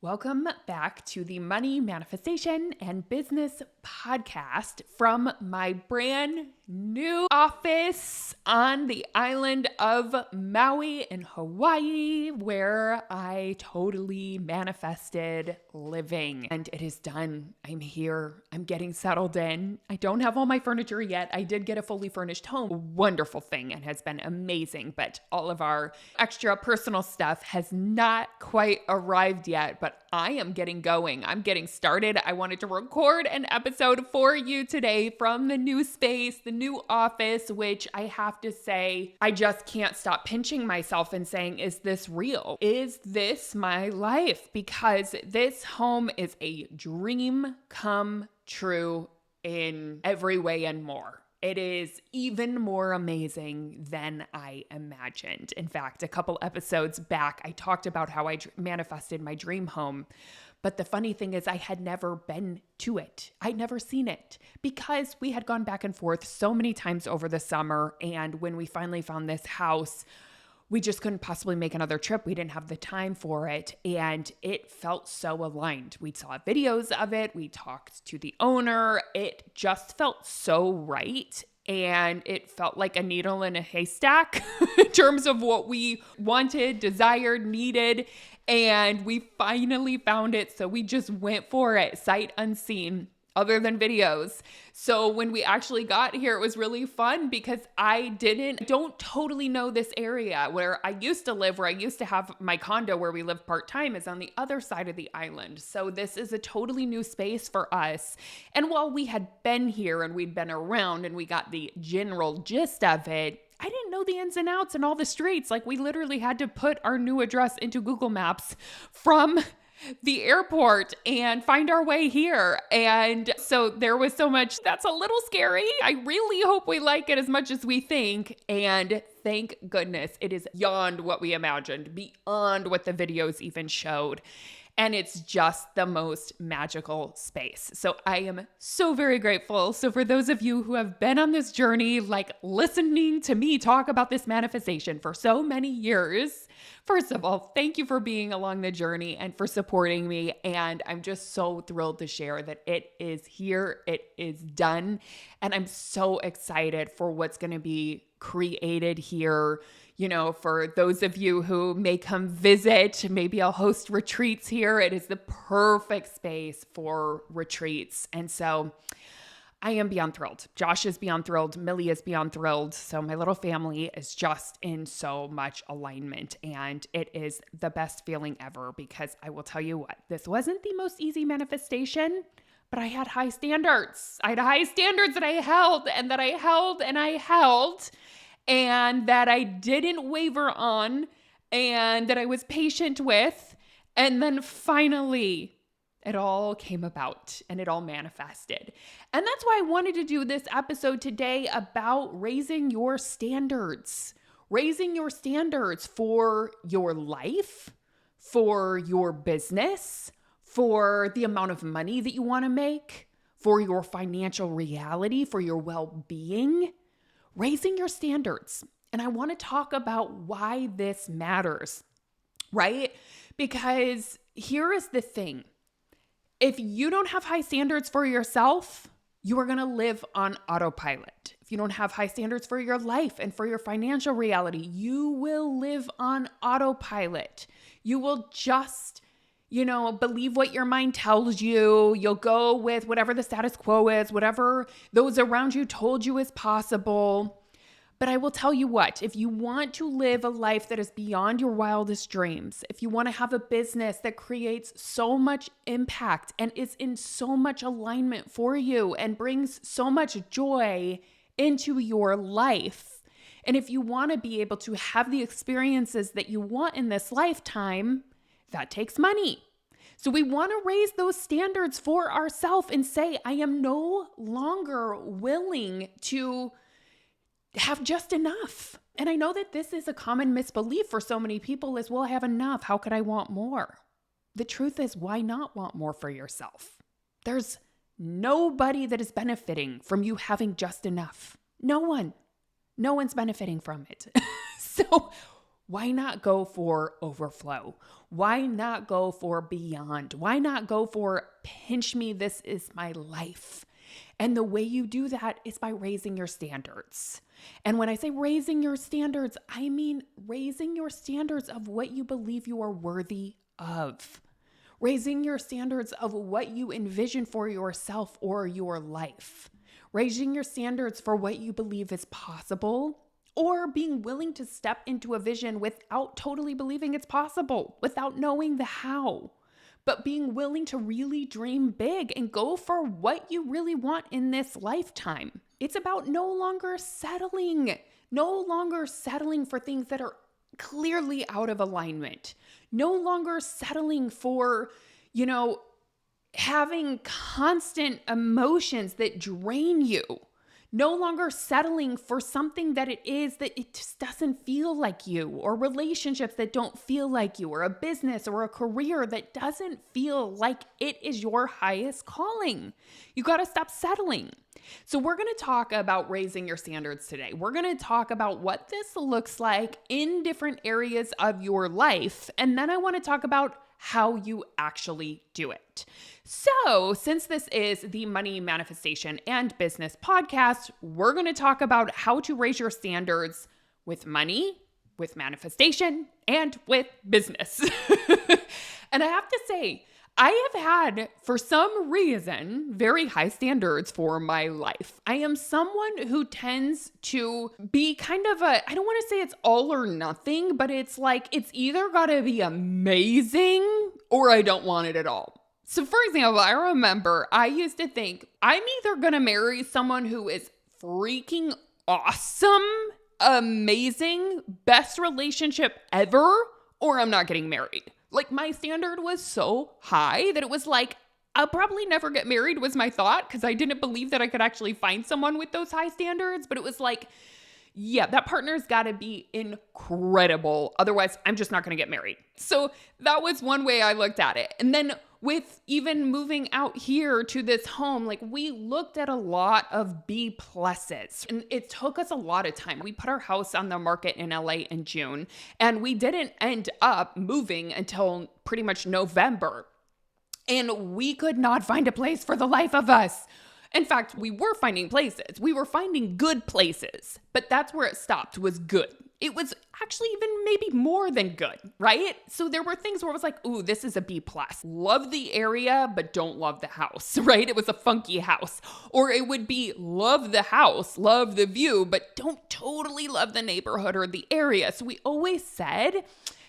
Welcome back to the Money Manifestation and Business Podcast from my brand new office on the island of Maui in Hawaii, where I totally manifested living. And it is done. I'm here. I'm getting settled in. I don't have all my furniture yet. I did get a fully furnished home. A wonderful thing and has been amazing. But all of our extra personal stuff has not quite arrived yet. But I am getting going. I'm getting started. I wanted to record an episode for you today from the new space, the new office, which I have to say, I just can't stop pinching myself and saying, is this real? Is this my life? Because this home is a dream come true in every way and more. It is even more amazing than I imagined. In fact, a couple episodes back, I talked about how I manifested my dream home. But the funny thing is I had never been to it. I'd never seen it because we had gone back and forth so many times over the summer. And when we finally found this house, we just couldn't possibly make another trip. We didn't have the time for it. And it felt so aligned. We saw videos of it. We talked to the owner. It just felt so right. And it felt like a needle in a haystack in terms of what we wanted, desired, needed. And we finally found it. So we just went for it, sight unseen, other than videos. So when we actually got here, it was really fun because I don't totally know this area where I used to live, where I used to have my condo where we live part-time is on the other side of the island. So this is a totally new space for us. And while we had been here and we'd been around and we got the general gist of it, I didn't know the ins and outs and all the streets. Like we literally had to put our new address into Google Maps from the airport and find our way here. And so there was so much that's a little scary. I really hope we like it as much as we think. And thank goodness it is beyond what we imagined, beyond what the videos even showed. And it's just the most magical space. So I am so very grateful. So for those of you who have been on this journey, like listening to me talk about this manifestation for so many years, first of all, thank you for being along the journey and for supporting me. And I'm just so thrilled to share that it is here, it is done. And I'm so excited for what's going to be created here. You know, for those of you who may come visit, maybe I'll host retreats here. It is the perfect space for retreats. And so I am beyond thrilled. Josh is beyond thrilled. Millie is beyond thrilled. So my little family is just in so much alignment. And it is the best feeling ever because I will tell you what, this wasn't the most easy manifestation, but I had high standards. I had high standards that I held and that I held and I held. And that I didn't waver on and that I was patient with. And then finally, it all came about and it all manifested. And that's why I wanted to do this episode today about raising your standards for your life, for your business, for the amount of money that you want to make, for your financial reality, for your well-being. Raising your standards. And I want to talk about why this matters, right? Because here is the thing. If you don't have high standards for yourself, you are going to live on autopilot. If you don't have high standards for your life and for your financial reality, you will live on autopilot. You will just believe what your mind tells you. You'll go with whatever the status quo is, whatever those around you told you is possible. But I will tell you what, if you want to live a life that is beyond your wildest dreams, if you want to have a business that creates so much impact and is in so much alignment for you and brings so much joy into your life, and if you want to be able to have the experiences that you want in this lifetime, that takes money. So we want to raise those standards for ourselves and say, I am no longer willing to have just enough. And I know that this is a common misbelief for so many people is, well, I have enough. How could I want more? The truth is, why not want more for yourself? There's nobody that is benefiting from you having just enough. No one. No one's benefiting from it. So why not go for overflow? Why not go for beyond? Why not go for pinch me, this is my life? And the way you do that is by raising your standards. And when I say raising your standards, I mean raising your standards of what you believe you are worthy of. Raising your standards of what you envision for yourself or your life. Raising your standards for what you believe is possible, or being willing to step into a vision without totally believing it's possible, without knowing the how, but being willing to really dream big and go for what you really want in this lifetime. It's about no longer settling for things that are clearly out of alignment, no longer settling for, having constant emotions that drain you. No longer settling for something that it just doesn't feel like you, or relationships that don't feel like you, or a business or a career that doesn't feel like it is your highest calling. You got to stop settling. So we're going to talk about raising your standards today. We're going to talk about what this looks like in different areas of your life. And then I want to talk about how you actually do it. So, since this is the Money Manifestation and Business podcast, we're going to talk about how to raise your standards with money, with manifestation, and with business. And I have to say, I have had, for some reason, very high standards for my life. I am someone who tends to be kind of I don't want to say it's all or nothing, but it's like, it's either got to be amazing or I don't want it at all. So for example, I remember I used to think I'm either going to marry someone who is freaking awesome, amazing, best relationship ever, or I'm not getting married. Like, my standard was so high that it was like, I'll probably never get married was my thought, because I didn't believe that I could actually find someone with those high standards. But it was like, yeah, that partner's got to be incredible. Otherwise, I'm just not going to get married. So that was one way I looked at it. And then with even moving out here to this home, like, we looked at a lot of B pluses, and it took us a lot of time. We put our house on the market in LA in June, and we didn't end up moving until pretty much November. And we could not find a place for the life of us. In fact, we were finding places. We were finding good places, but that's where it stopped, was good. It was actually even maybe more than good, right? So there were things where I was like, ooh, this is a B plus. Love the area, but don't love the house, right? It was a funky house. Or it would be love the house, love the view, but don't totally love the neighborhood or the area. So we always said,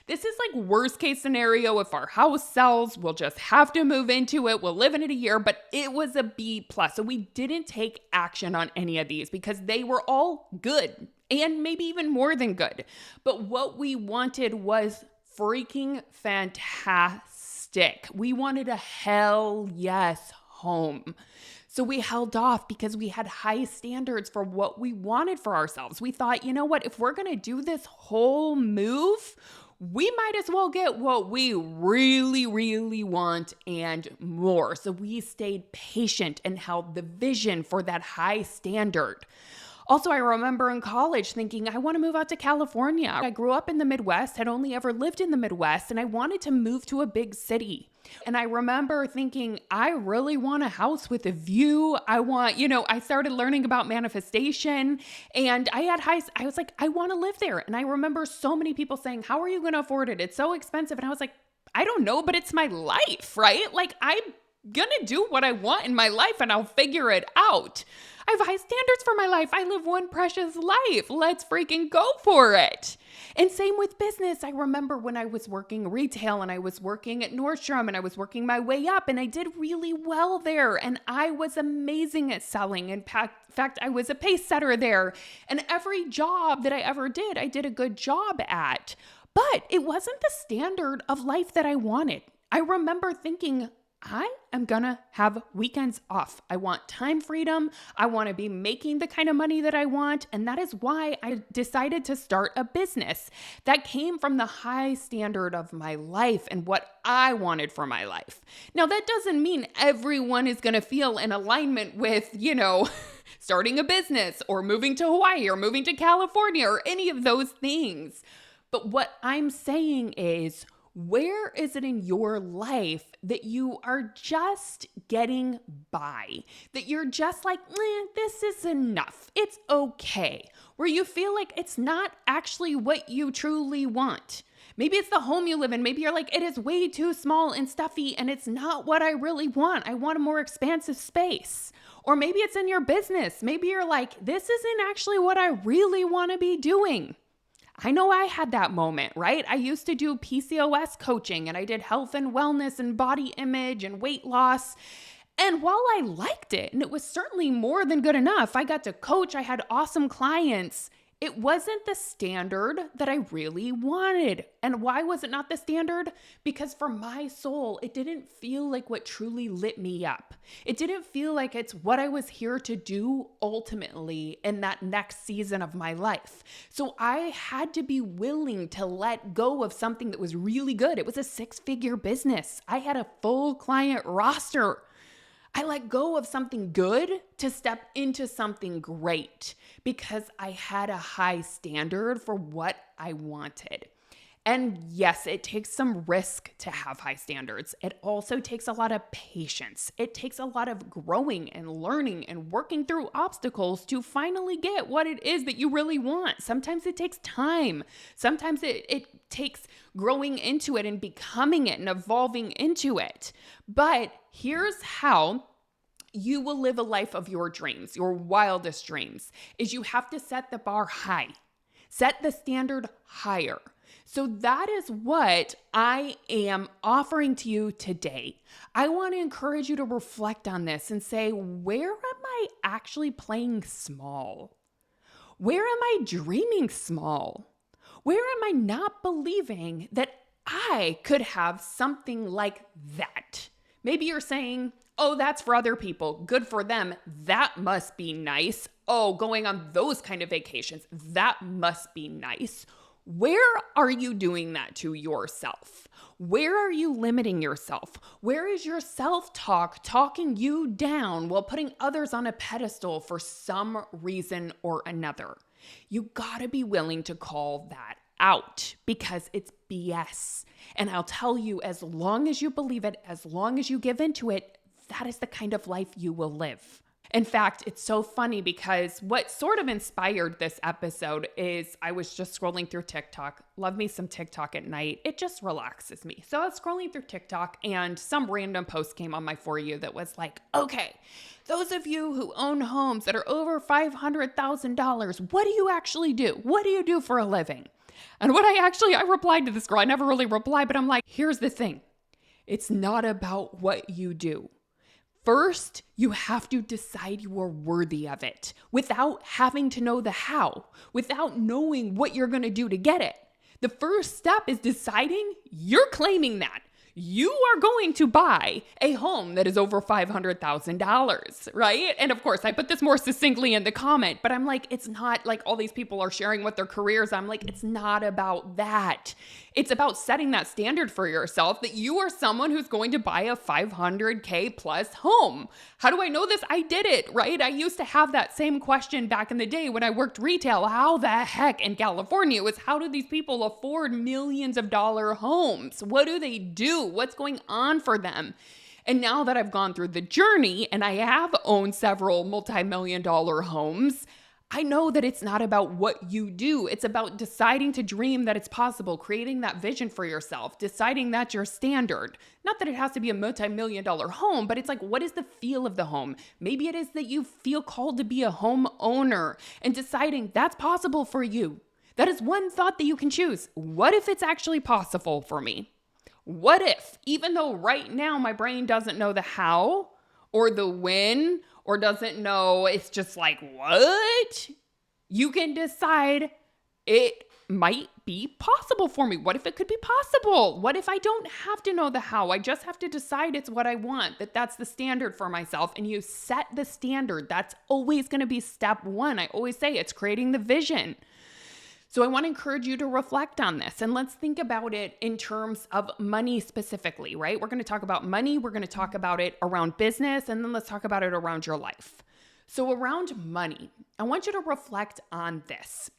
this is like worst case scenario. If our house sells, we'll just have to move into it. We'll live in it a year, but it was a B plus. So we didn't take action on any of these because they were all good and maybe even more than good. But what we wanted was freaking fantastic. We wanted a hell yes home. So we held off because we had high standards for what we wanted for ourselves. We thought, you know what, if we're going to do this whole move, we might as well get what we really, really want and more. So we stayed patient and held the vision for that high standard. Also, I remember in college thinking, I want to move out to California. I grew up in the Midwest, had only ever lived in the Midwest, and I wanted to move to a big city. And I remember thinking, I really want a house with a view. I started learning about manifestation, and I was like, I want to live there. And I remember so many people saying, how are you going to afford it? It's so expensive. And I was like, I don't know, but it's my life, right? Like, I'm going to do what I want in my life and I'll figure it out. I have high standards for my life. I live one precious life. Let's freaking go for it. And same with business. I remember when I was working retail and I was working at Nordstrom and I was working my way up and I did really well there. And I was amazing at selling. In fact, I was a pace setter there. And every job that I ever did, I did a good job at. But it wasn't the standard of life that I wanted. I remember thinking, I am gonna have weekends off. I want time freedom. I want to be making the kind of money that I want. And that is why I decided to start a business that came from the high standard of my life and what I wanted for my life. Now, that doesn't mean everyone is going to feel in alignment with, starting a business or moving to Hawaii or moving to California or any of those things. But what I'm saying is, where is it in your life that you are just getting by? That you're just like, this is enough. It's okay. Where you feel like it's not actually what you truly want. Maybe it's the home you live in. Maybe you're like, it is way too small and stuffy and it's not what I really want. I want a more expansive space. Or maybe it's in your business. Maybe you're like, this isn't actually what I really want to be doing. I know I had that moment, right? I used to do PCOS coaching and I did health and wellness and body image and weight loss. And while I liked it, and it was certainly more than good enough, I got to coach, I had awesome clients. It wasn't the standard that I really wanted. And why was it not the standard? Because for my soul, it didn't feel like what truly lit me up. It didn't feel like it's what I was here to do ultimately in that next season of my life. So I had to be willing to let go of something that was really good. It was a 6-figure business. I had a full client roster. I let go of something good to step into something great because I had a high standard for what I wanted. And yes, it takes some risk to have high standards. It also takes a lot of patience. It takes a lot of growing and learning and working through obstacles to finally get what it is that you really want. Sometimes it takes time. Sometimes it takes growing into it and becoming it and evolving into it. But here's how you will live a life of your dreams, your wildest dreams, is you have to set the bar high. Set the standard higher. So that is what I am offering to you today. I want to encourage you to reflect on this and say, where am I actually playing small? Where am I dreaming small? Where am I not believing that I could have something like that? Maybe you're saying, oh, that's for other people. Good for them. That must be nice. Oh, going on those kind of vacations. That must be nice. Where are you doing that to yourself? Where are you limiting yourself? Where is your self-talk talking you down while putting others on a pedestal for some reason or another? You gotta be willing to call that out because it's BS. And I'll tell you, as long as you believe it, as long as you give into it, that is the kind of life you will live. In fact, it's so funny because what sort of inspired this episode is I was just scrolling through TikTok. Love me some TikTok at night. It just relaxes me. So I was scrolling through TikTok and some random post came on my For You that was like, okay, those of you who own homes that are over $500,000, what do you actually do? What do you do for a living? And I replied to this girl. I never really replied, but I'm like, here's the thing. It's not about what you do. First, you have to decide you are worthy of it without having to know the how, without knowing what you're going to do to get it. The first step is deciding you're claiming that. You are going to buy a home that is over $500,000, right? And of course, I put this more succinctly in the comment, but I'm like, it's not like all these people are sharing what their careers. I'm like, it's not about that. It's about setting that standard for yourself that you are someone who's going to buy a $500K plus home. How do I know this? I did it, right? I used to have that same question back in the day when I worked retail. How the heck in California was how do these people afford millions of dollar homes? What do they do? What's going on for them? And now that I've gone through the journey and I have owned several multi-million-dollar homes, I know that it's not about what you do. It's about deciding to dream that it's possible, creating that vision for yourself, deciding that's your standard. Not that it has to be a multi-million-dollar home, but it's like, what is the feel of the home? Maybe it is that you feel called to be a home owner and deciding that's possible for you. That is one thought that you can choose. What if it's actually possible for me? What if, even though right now my brain doesn't know the how or the when or doesn't know, it's just like, what? You can decide it might be possible for me. What if it could be possible? What if I don't have to know the how? I just have to decide it's what I want, that's the standard for myself. And you set the standard. That's always going to be step one. I always say it's creating the vision. So I want to encourage you to reflect on this and let's think about it in terms of money specifically, right? We're going to talk about money. We're going to talk about it around business, and then let's talk about it around your life. So around money, I want you to reflect on this.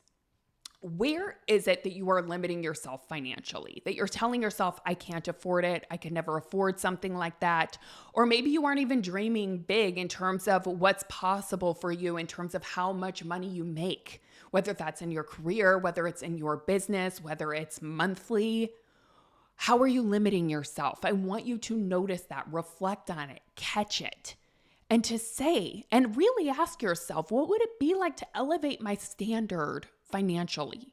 Where is it that you are limiting yourself financially? That you're telling yourself, I can't afford it. I can never afford something like that. Or maybe you aren't even dreaming big in terms of what's possible for you in terms of how much money you make, whether that's in your career, whether it's in your business, whether it's monthly. How are you limiting yourself? I want you to notice that, reflect on it, catch it. And to say, and really ask yourself, what would it be like to elevate my standard financially?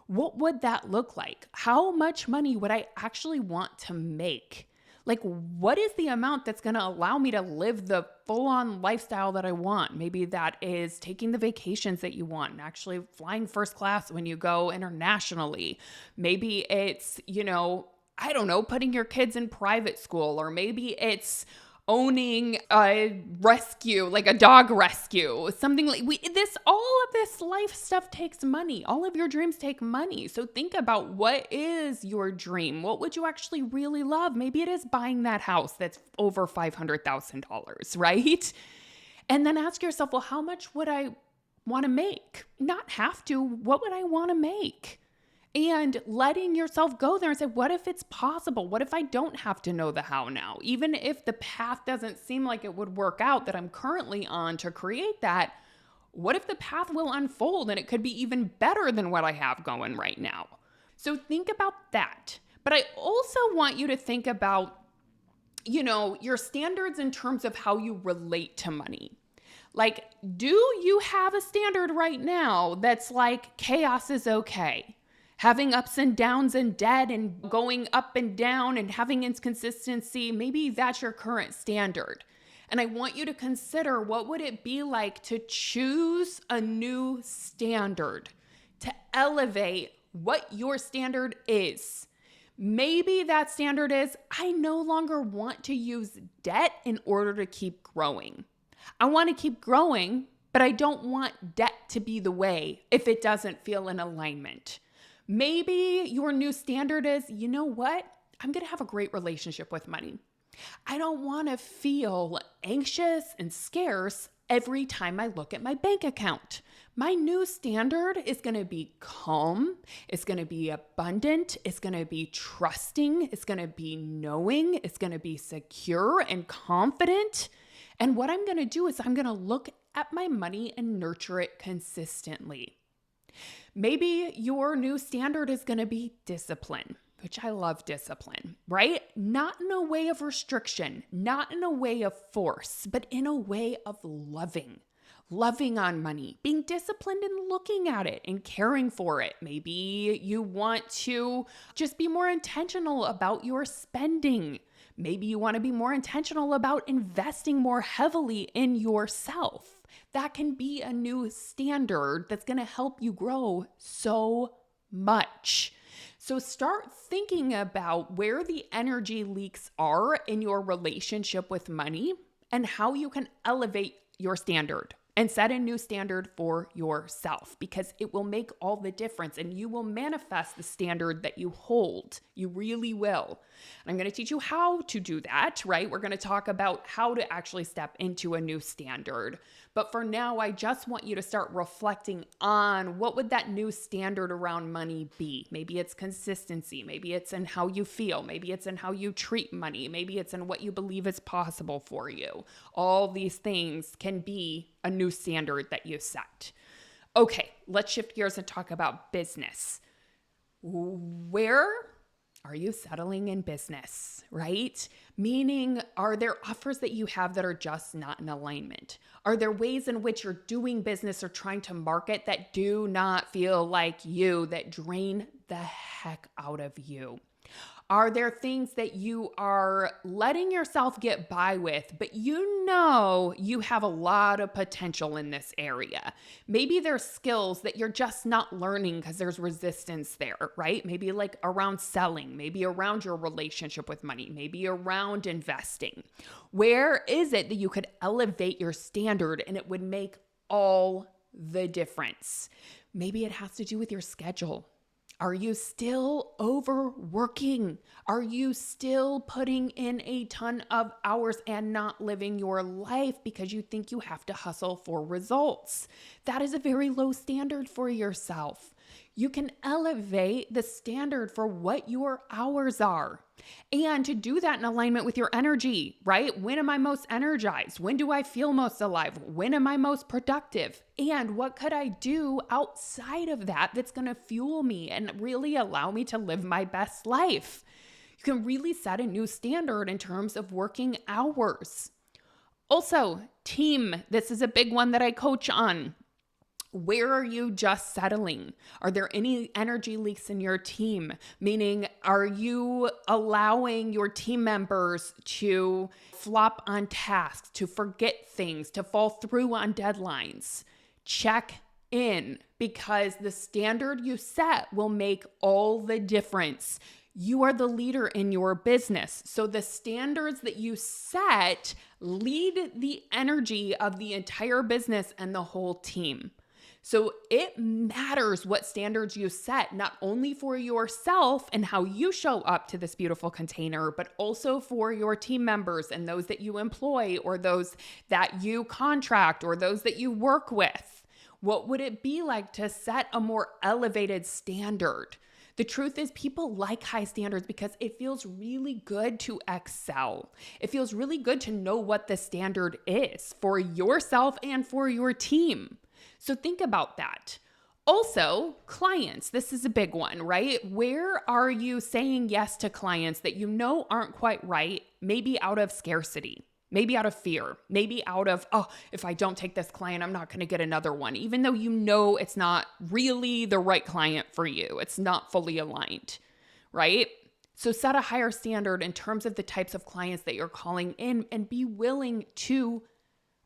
What would that look like? How much money would I actually want to make? Like, what is the amount that's going to allow me to live the full-on lifestyle that I want? Maybe that is taking the vacations that you want and actually flying first class when you go internationally. Maybe it's, I don't know, putting your kids in private school, or maybe it's owning a rescue, like a dog rescue, something like all of this life stuff takes money. All of your dreams take money. So think about, what is your dream? What would you actually really love? Maybe it is buying that house that's over $500,000, right? And then ask yourself, well, how much would I want to make? Not have to. What would I want to make? And letting yourself go there and say, what if it's possible? What if I don't have to know the how now? Even if the path doesn't seem like it would work out that I'm currently on to create that, what if the path will unfold and it could be even better than what I have going right now? So think about that. But I also want you to think about, your standards in terms of how you relate to money. Like, do you have a standard right now that's like chaos is okay? Having ups and downs and debt and going up and down and having inconsistency, maybe that's your current standard. And I want you to consider, what would it be like to choose a new standard, to elevate what your standard is. Maybe that standard is, I no longer want to use debt in order to keep growing. I want to keep growing, but I don't want debt to be the way if it doesn't feel in alignment. Maybe your new standard is, you know what? I'm going to have a great relationship with money. I don't want to feel anxious and scarce every time I look at my bank account. My new standard is going to be calm. It's going to be abundant. It's going to be trusting. It's going to be knowing. It's going to be secure and confident. And what I'm going to do is I'm going to look at my money and nurture it consistently. Maybe your new standard is going to be discipline, which I love discipline, right? Not in a way of restriction, not in a way of force, but in a way of loving on money, being disciplined and looking at it and caring for it. Maybe you want to just be more intentional about your spending. Maybe you want to be more intentional about investing more heavily in yourself. That can be a new standard that's going to help you grow so much. So start thinking about where the energy leaks are in your relationship with money and how you can elevate your standard and set a new standard for yourself, because it will make all the difference and you will manifest the standard that you hold. You really will. And I'm going to teach you how to do that, right? We're going to talk about how to actually step into a new standard. But for now, I just want you to start reflecting on, what would that new standard around money be? Maybe it's consistency. Maybe it's in how you feel. Maybe it's in how you treat money. Maybe it's in what you believe is possible for you. All these things can be a new standard that you set. Okay, let's shift gears and talk about business. Where are you settling in business, right? Meaning, are there offers that you have that are just not in alignment? Are there ways in which you're doing business or trying to market that do not feel like you, that drain the heck out of you? Are there things that you are letting yourself get by with, but you know you have a lot of potential in this area? Maybe there's skills that you're just not learning because there's resistance there, right? Maybe like around selling, maybe around your relationship with money, maybe around investing. Where is it that you could elevate your standard and it would make all the difference? Maybe it has to do with your schedule. Are you still overworking? Are you still putting in a ton of hours and not living your life because you think you have to hustle for results? That is a very low standard for yourself. You can elevate the standard for what your hours are. And to do that in alignment with your energy, right? When am I most energized? When do I feel most alive? When am I most productive? And what could I do outside of that that's going to fuel me and really allow me to live my best life? You can really set a new standard in terms of working hours. Also, team. This is a big one that I coach on. Where are you just settling? Are there any energy leaks in your team? Meaning, are you allowing your team members to flop on tasks, to forget things, to fall through on deadlines? Check in, because the standard you set will make all the difference. You are the leader in your business. So the standards that you set lead the energy of the entire business and the whole team. So it matters what standards you set, not only for yourself and how you show up to this beautiful container, but also for your team members and those that you employ or those that you contract or those that you work with. What would it be like to set a more elevated standard? The truth is, people like high standards because it feels really good to excel. It feels really good to know what the standard is for yourself and for your team. So think about that. Also, clients. This is a big one, right? Where are you saying yes to clients that you know aren't quite right, maybe out of scarcity, maybe out of fear, maybe out of, oh, if I don't take this client, I'm not going to get another one, even though you know it's not really the right client for you. It's not fully aligned, right? So set a higher standard in terms of the types of clients that you're calling in and be willing to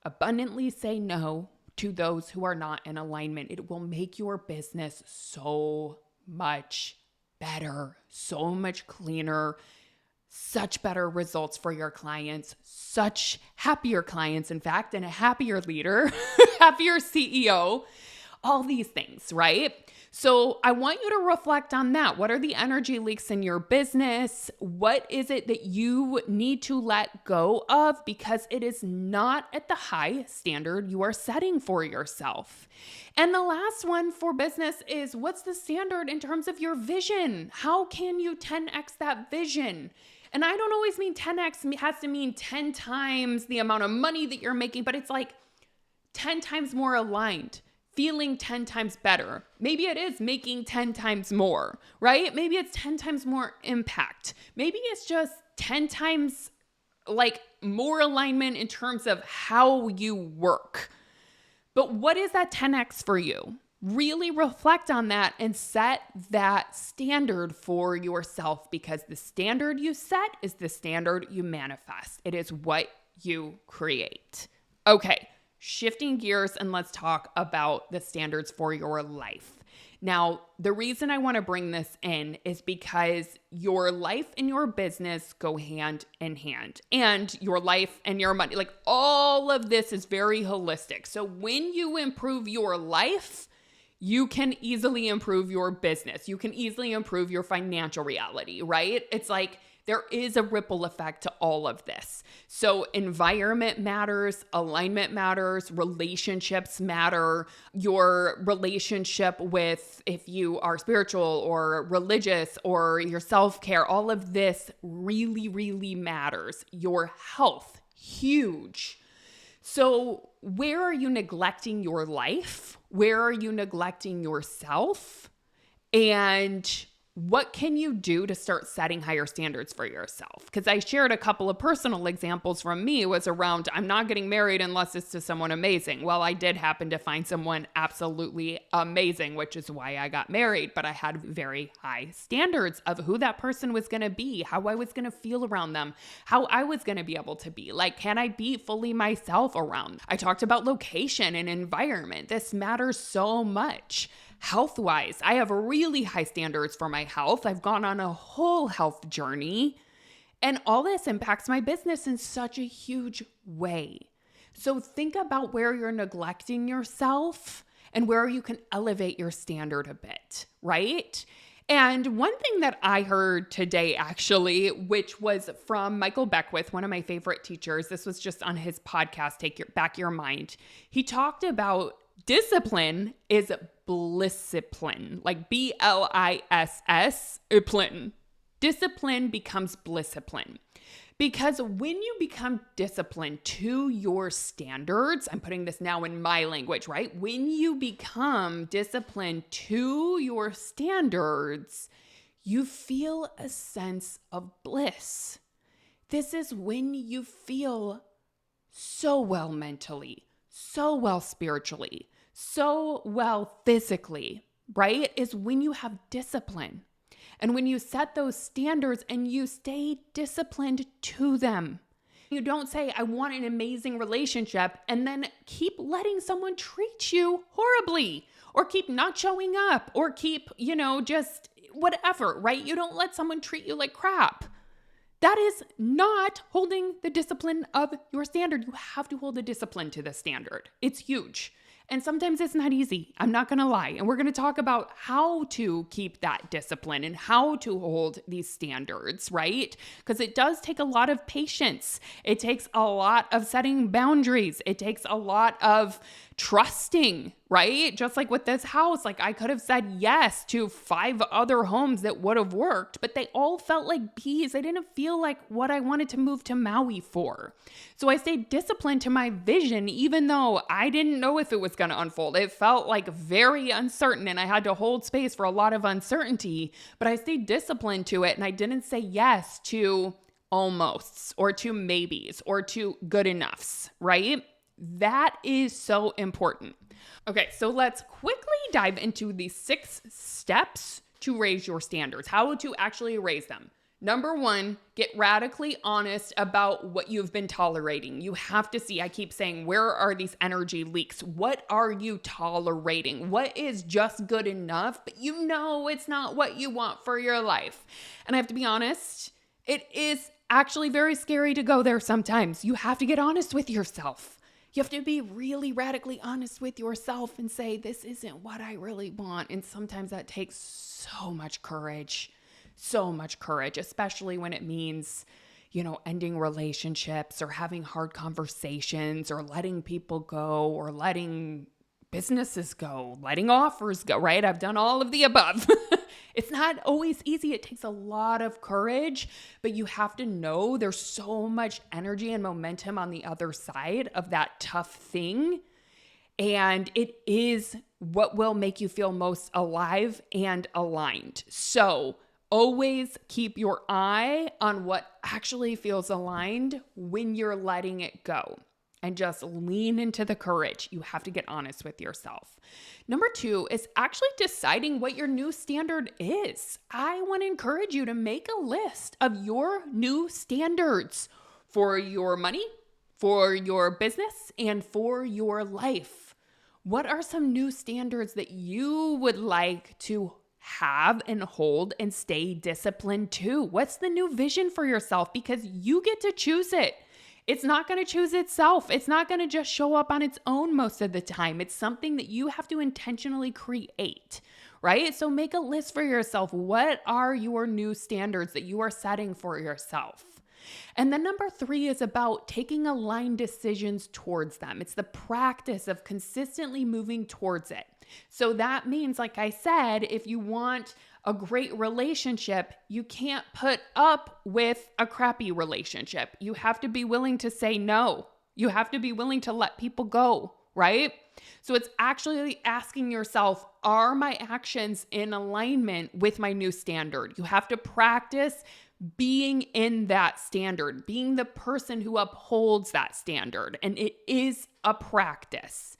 abundantly say no to those who are not in alignment. It will make your business so much better, so much cleaner, such better results for your clients, such happier clients, in fact, and a happier leader, happier CEO, all these things, right? So I want you to reflect on that. What are the energy leaks in your business? What is it that you need to let go of because it is not at the high standard you are setting for yourself? And the last one for business is, what's the standard in terms of your vision? How can you 10x that vision? And I don't always mean 10x has to mean 10 times the amount of money that you're making, but it's like 10 times more aligned. Feeling 10 times better. Maybe it is making 10 times more, right? Maybe it's 10 times more impact. Maybe it's just 10 times like more alignment in terms of how you work. But what is that 10x for you? Really reflect on that and set that standard for yourself, because the standard you set is the standard you manifest. It is what you create. Okay. Shifting gears, and let's talk about the standards for your life. Now, the reason I want to bring this in is because your life and your business go hand in hand, and your life and your money, like all of this is very holistic. So when you improve your life, you can easily improve your business. You can easily improve your financial reality, right? It's like there is a ripple effect to all of this. So environment matters, alignment matters, relationships matter. Your relationship with, if you are spiritual or religious or your self-care, all of this really, really matters. Your health, huge. So where are you neglecting your life? Where are you neglecting yourself? And what can you do to start setting higher standards for yourself? Because I shared a couple of personal examples from me. It was around, I'm not getting married unless it's to someone amazing. Well, I did happen to find someone absolutely amazing, which is why I got married. But I had very high standards of who that person was going to be, how I was going to feel around them, how I was going to be able to be. Like, can I be fully myself around? I talked about location and environment. This matters so much. Health-wise, I have really high standards for my health. I've gone on a whole health journey, and all this impacts my business in such a huge way. So think about where you're neglecting yourself and where you can elevate your standard a bit, right? And one thing that I heard today, actually, which was from Michael Beckwith, one of my favorite teachers. This was just on his podcast, Take Back Your Mind. He talked about Discipline is blissipline, like BLISS, -plin. Discipline becomes blissipline. Because when you become disciplined to your standards, I'm putting this now in my language, right? When you become disciplined to your standards, you feel a sense of bliss. This is when you feel so well mentally, so well spiritually, so well physically, right? Is when you have discipline. And when you set those standards and you stay disciplined to them. You don't say, I want an amazing relationship, and then keep letting someone treat you horribly, or keep not showing up, or keep, just whatever, right? You don't let someone treat you like crap. That is not holding the discipline of your standard. You have to hold the discipline to the standard. It's huge. And sometimes it's not easy. I'm not going to lie. And we're going to talk about how to keep that discipline and how to hold these standards, right? Because it does take a lot of patience. It takes a lot of setting boundaries. It takes a lot of trusting, right? Just like with this house, like I could have said yes to 5 other homes that would have worked, but they all felt like B's. I didn't feel like what I wanted to move to Maui for. So I stayed disciplined to my vision, even though I didn't know if it was going to unfold. It felt like very uncertain and I had to hold space for a lot of uncertainty, but I stayed disciplined to it and I didn't say yes to almosts or to maybes or to good enoughs, right? That is so important. Okay, so let's quickly dive into the 6 steps to raise your standards, how to actually raise them. Number 1, get radically honest about what you've been tolerating. You have to see, I keep saying, where are these energy leaks? What are you tolerating? What is just good enough, but it's not what you want for your life? And I have to be honest, it is actually very scary to go there sometimes. You have to get honest with yourself. You have to be really radically honest with yourself and say, this isn't what I really want. And sometimes that takes so much courage, especially when it means, ending relationships or having hard conversations or letting people go or letting businesses go, letting offers go, right? I've done all of the above. It's not always easy. It takes a lot of courage, but you have to know there's so much energy and momentum on the other side of that tough thing. And it is what will make you feel most alive and aligned. So always keep your eye on what actually feels aligned when you're letting it go. And just lean into the courage. You have to get honest with yourself. Number 2 is actually deciding what your new standard is. I want to encourage you to make a list of your new standards for your money, for your business, and for your life. What are some new standards that you would like to have and hold and stay disciplined to? What's the new vision for yourself? Because you get to choose it. It's not going to choose itself. It's not going to just show up on its own most of the time. It's something that you have to intentionally create, right? So make a list for yourself. What are your new standards that you are setting for yourself? And then number 3 is about taking aligned decisions towards them. It's the practice of consistently moving towards it. So that means, like I said, if you want a great relationship, you can't put up with a crappy relationship. You have to be willing to say no. You have to be willing to let people go, right? So it's actually asking yourself, are my actions in alignment with my new standard? You have to practice being in that standard, being the person who upholds that standard. And it is a practice.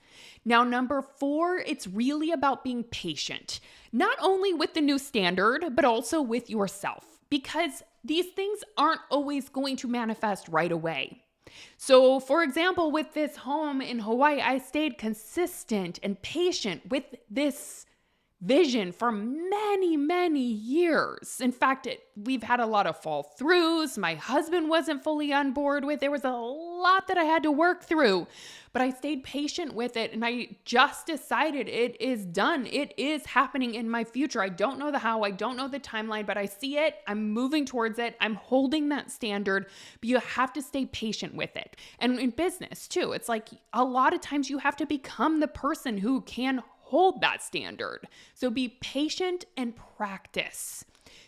Now, number 4, it's really about being patient, not only with the new standard, but also with yourself, because these things aren't always going to manifest right away. So, for example, with this home in Hawaii, I stayed consistent and patient with this vision for many, many years. In fact, we've had a lot of fall throughs. My husband wasn't fully on board with. There was a lot that I had to work through, but I stayed patient with it. And I just decided it is done. It is happening in my future. I don't know the how, I don't know the timeline, but I see it. I'm moving towards it. I'm holding that standard, but you have to stay patient with it. And in business too, it's like a lot of times you have to become the person who can hold that standard. So be patient and practice.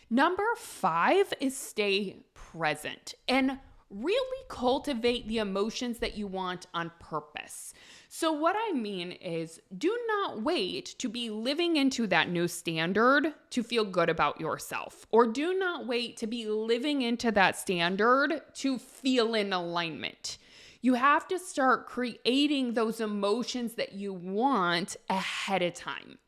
Number 5 is stay present and really cultivate the emotions that you want on purpose. So what I mean is, do not wait to be living into that new standard to feel good about yourself, or do not wait to be living into that standard to feel in alignment. You have to start creating those emotions that you want ahead of time.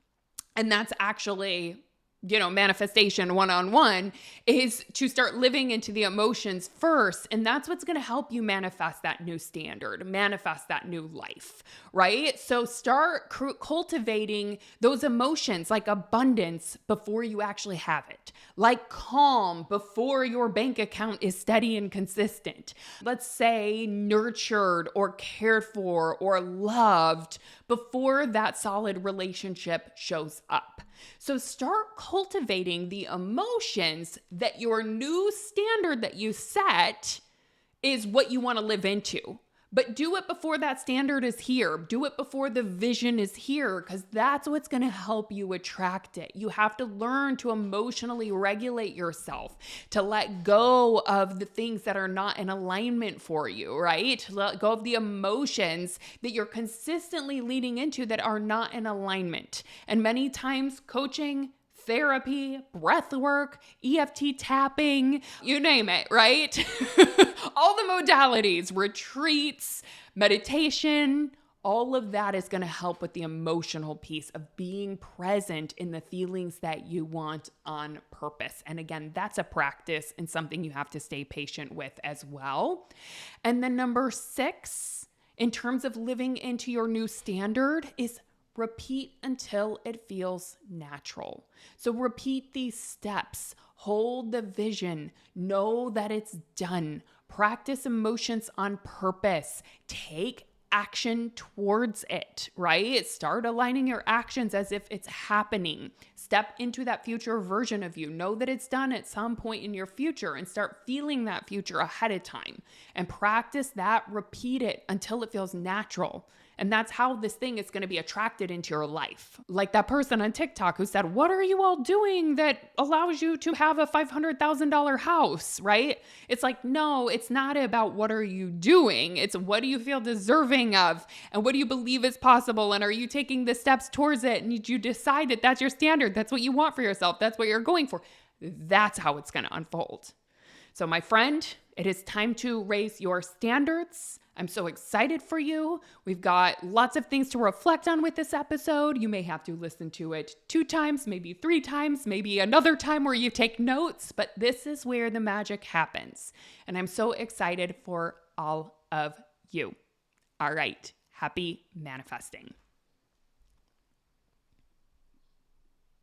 And that's actually, manifestation one-on-one is to start living into the emotions first. And that's what's going to help you manifest that new standard, manifest that new life, right? So start cultivating those emotions like abundance before you actually have it, like calm before your bank account is steady and consistent. Let's say nurtured or cared for or loved before that solid relationship shows up. So start cultivating the emotions that your new standard that you set is what you want to live into. But do it before that standard is here. Do it before the vision is here, because that's what's going to help you attract it. You have to learn to emotionally regulate yourself, to let go of the things that are not in alignment for you, right? To let go of the emotions that you're consistently leading into that are not in alignment. And many times coaching, therapy, breath work, EFT tapping, you name it, right? All the modalities, retreats, meditation, all of that is going to help with the emotional piece of being present in the feelings that you want on purpose. And again, that's a practice and something you have to stay patient with as well. And then number 6, in terms of living into your new standard, is repeat until it feels natural. So repeat these steps, hold the vision, know that it's done, practice emotions on purpose, take action towards it, right? Start aligning your actions as if it's happening. Step into that future version of you. Know that it's done at some point in your future and start feeling that future ahead of time and practice that, repeat it until it feels natural. And that's how this thing is going to be attracted into your life. Like that person on TikTok who said, what are you all doing that allows you to have a $500,000 house, right? It's like, no, it's not about what are you doing. It's what do you feel deserving of? And what do you believe is possible? And are you taking the steps towards it? And you decide that that's your standard. That's what you want for yourself. That's what you're going for. That's how it's going to unfold. So my friend, it is time to raise your standards. I'm so excited for you. We've got lots of things to reflect on with this episode. You may have to listen to it 2 times, maybe 3 times, maybe another time where you take notes, but this is where the magic happens. And I'm so excited for all of you. All right, happy manifesting.